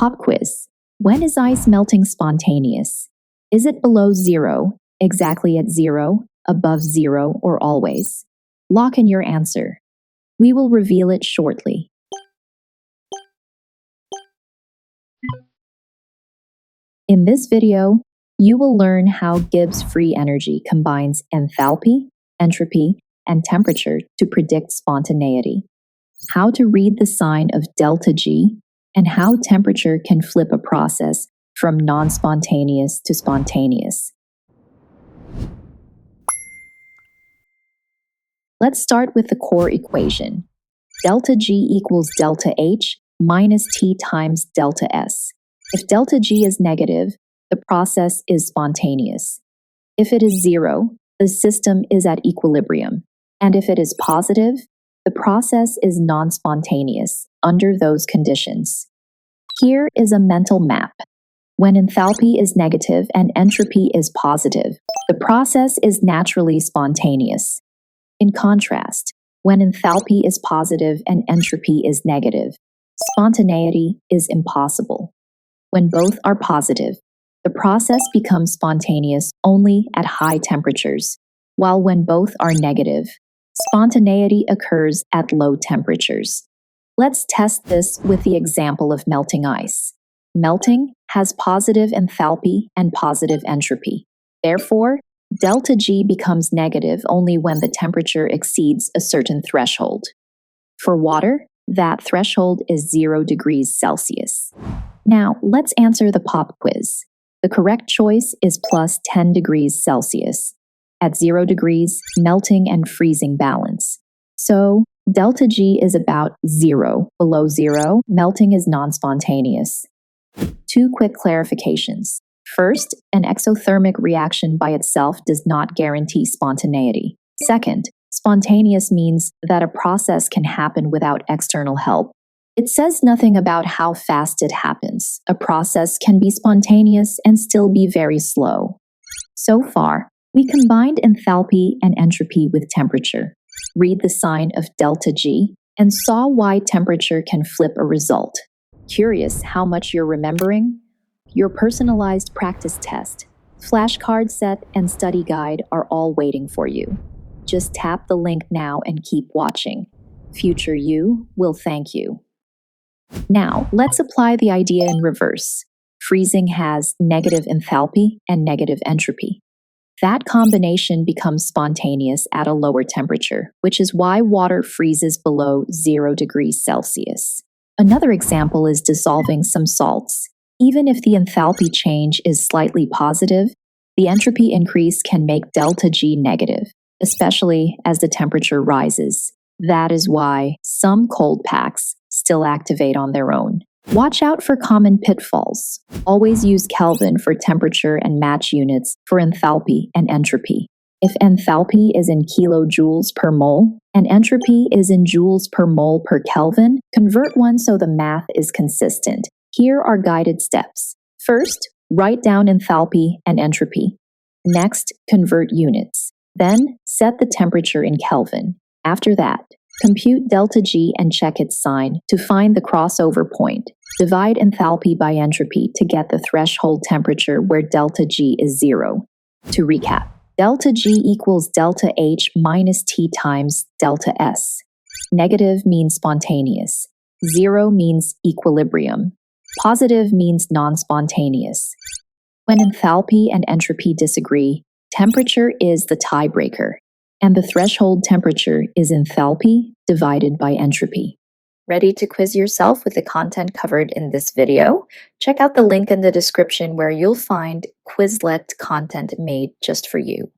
Pop quiz. When is ice melting spontaneous? Is it below zero, exactly at zero, above zero, or always? Lock in your answer. We will reveal it shortly. In this video, you will learn how Gibbs free energy combines enthalpy, entropy, and temperature to predict spontaneity, how to read the sign of ΔG, and how temperature can flip a process from non-spontaneous to spontaneous. Let's start with the core equation. ΔG equals ΔH minus T times ΔS. If ΔG is negative, the process is spontaneous. If it is zero, the system is at equilibrium. And if it is positive, the process is non-spontaneous under those conditions. Here is a mental map. When enthalpy is negative and entropy is positive, the process is naturally spontaneous. In contrast, when enthalpy is positive and entropy is negative, spontaneity is impossible. When both are positive, the process becomes spontaneous only at high temperatures, while when both are negative, spontaneity occurs at low temperatures. Let's test this with the example of melting ice. Melting has positive enthalpy and positive entropy. Therefore, ΔG becomes negative only when the temperature exceeds a certain threshold. For water, that threshold is 0 degrees Celsius. Now, let's answer the pop quiz. The correct choice is plus 10 degrees Celsius. At 0 degrees, melting and freezing balance. So, ΔG is about 0. Below 0, melting is non-spontaneous. Two quick clarifications. First, an exothermic reaction by itself does not guarantee spontaneity. Second, spontaneous means that a process can happen without external help. It says nothing about how fast it happens. A process can be spontaneous and still be very slow. So far, we combined enthalpy and entropy with temperature, read the sign of ΔG, and saw why temperature can flip a result. Curious how much you're remembering? Your personalized practice test, flashcard set, and study guide are all waiting for you. Just tap the link now and keep watching. Future you will thank you. Now, let's apply the idea in reverse. Freezing has negative enthalpy and negative entropy. That combination becomes spontaneous at a lower temperature, which is why water freezes below 0 degrees Celsius. Another example is dissolving some salts. Even if the enthalpy change is slightly positive, the entropy increase can make ΔG negative, especially as the temperature rises. That is why some cold packs still activate on their own. Watch out for common pitfalls. Always use Kelvin for temperature and match units for enthalpy and entropy. If enthalpy is in kilojoules per mole and entropy is in joules per mole per Kelvin, convert one so the math is consistent. Here are guided steps. First, write down enthalpy and entropy. Next, convert units. Then, set the temperature in Kelvin. After that, compute ΔG and check its sign to find the crossover point. Divide enthalpy by entropy to get the threshold temperature where ΔG is 0. To recap, ΔG equals ΔH minus T times ΔS. Negative means spontaneous. 0 means equilibrium. Positive means non-spontaneous. When enthalpy and entropy disagree, temperature is the tiebreaker, and the threshold temperature is enthalpy divided by entropy. Ready to quiz yourself with the content covered in this video? Check out the link in the description where you'll find Quizlet content made just for you.